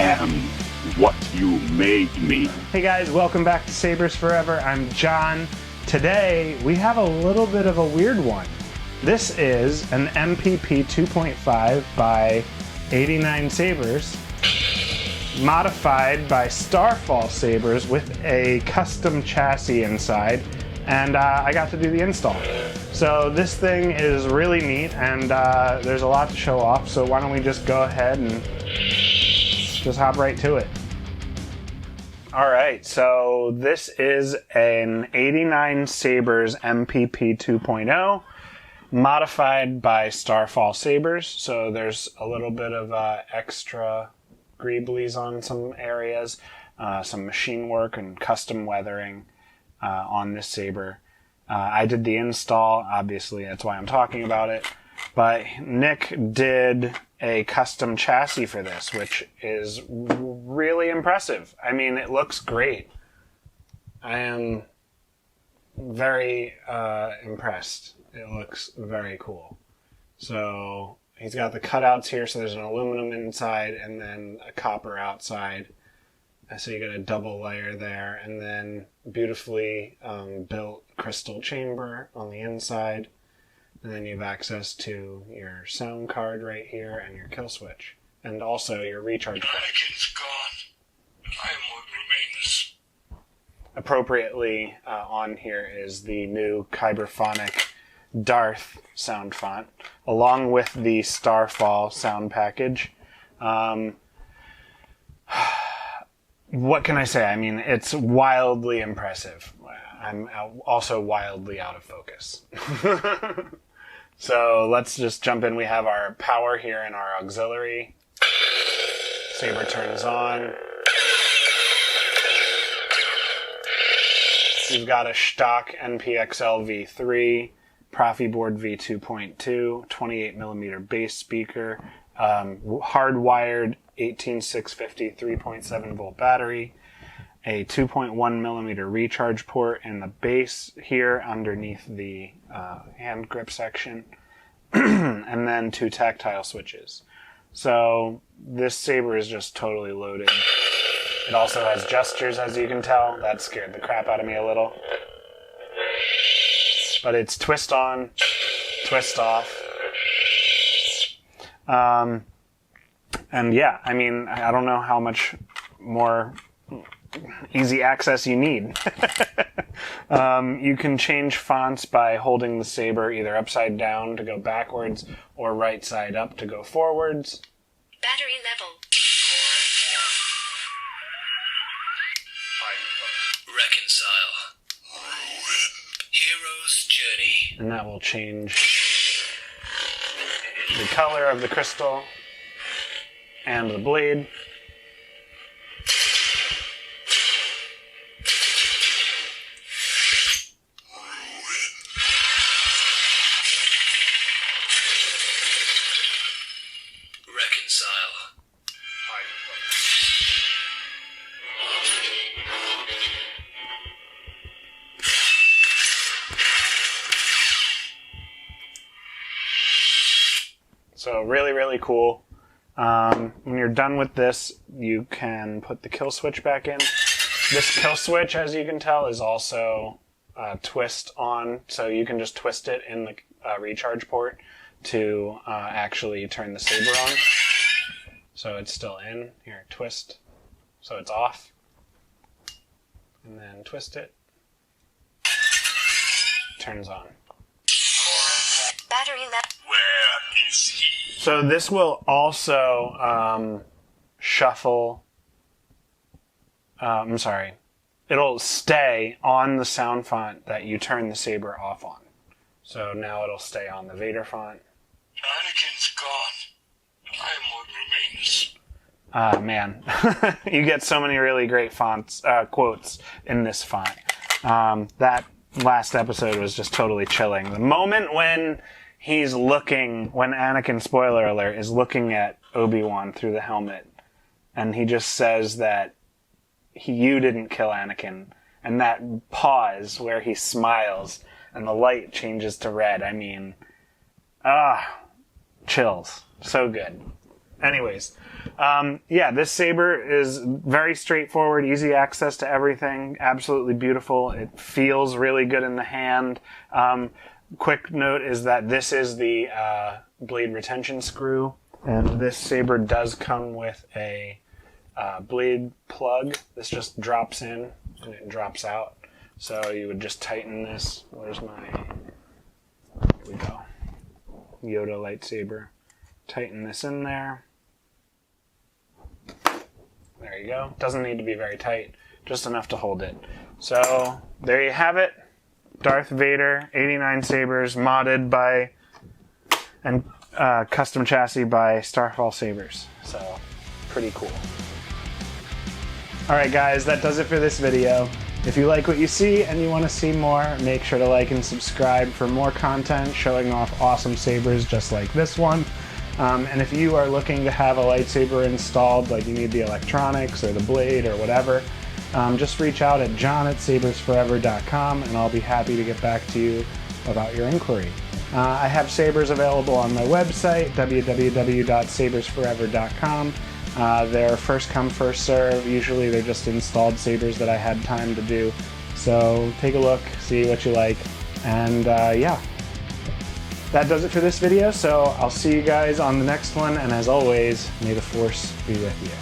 am what you made me. Hey guys, welcome back to Sabers Forever. I'm John. Today we have a little bit of a weird one. This is an MPP 2.5 by 89 Sabers, modified by Starfall Sabers with a custom chassis inside, and I got to do the install. So this thing is really neat, and there's a lot to show off, so why don't we just go ahead and just hop right to it. Alright, so this is an 89 Sabers MPP 2.0, modified by Starfall Sabers, so there's a little bit of extra greeblies on some areas, some machine work and custom weathering on this saber. I did the install, obviously that's why I'm talking about it, but Nick did a custom chassis for this, which is really impressive. I mean, it looks great. I am very impressed. It looks very cool. So he's got the cutouts here, so there's an aluminum inside and then a copper outside. So you got a double layer there, and then beautifully built crystal chamber on the inside. And then you have access to your sound card right here and your kill switch. And also your recharge port. Anakin's gone. I am what remains. Appropriately on here is the new Kyberphonic Darth sound font, along with the Starfall sound package. What can I say? I mean, it's wildly impressive. I'm also wildly out of focus. So let's just jump in. We have our power here in our auxiliary. Saber turns on. We've got a stock NPXL V3, Proffieboard V2.2, 28mm bass speaker, hardwired 18650 3.7 volt battery, a 2.1mm recharge port in the base here underneath the hand grip section, and then 2 tactile switches. So this saber is just totally loaded. It also has gestures, as you can tell. That scared the crap out of me a little. But it's twist on, twist off. And yeah, I mean, I don't know how much more easy access you need. You can change fonts by holding the saber either upside down to go backwards or right side up to go forwards. Battery level. Reconcile. Hero's Journey. And that will change the color of the crystal and the blade. Reconcile. So really, really cool. When you're done with this, you can put the kill switch back in. This kill switch, as you can tell, is also twist on, so you can just twist it in the recharge port to actually turn the saber on. So it's still in. Here, twist. So it's off. And then twist it. Turns on. Battery level. Where is he? So this will also shuffle. I'm sorry. It'll stay on the sound font that you turn the saber off on. So now it'll stay on the Vader font. Anakin's gone. I am what remains. Man, you get so many really great fonts, quotes in this font. That last episode was just totally chilling. The moment when he's looking, when Anakin, spoiler alert, is looking at Obi-Wan through the helmet, and he just says that you didn't kill Anakin, and that pause where he smiles and the light changes to red. I mean, chills. So good. Anyways, yeah, this saber is very straightforward, easy access to everything, absolutely beautiful. It feels really good in the hand. Quick note is that this is the blade retention screw, and this saber does come with a blade plug. This just drops in and it drops out. So you would just tighten this. Where's my... Here we go. Yoda lightsaber. Tighten this in there. There you go. Doesn't need to be very tight, just enough to hold it. So there you have it. Darth Vader 89 Sabers, modded by and custom chassis by Starfall Sabers. So pretty cool. Alright guys, that does it for this video. If you like what you see and you want to see more, make sure to like and subscribe for more content showing off awesome sabers just like this one. And if you are looking to have a lightsaber installed, like you need the electronics or the blade or whatever, just reach out at john@sabersforever.com and I'll be happy to get back to you about your inquiry. I have sabers available on my website, www.sabersforever.com. They're first come, first serve. Usually they're just installed sabers that I had time to do. So take a look, see what you like, and yeah. That does it for this video, so I'll see you guys on the next one, and as always, may the Force be with you.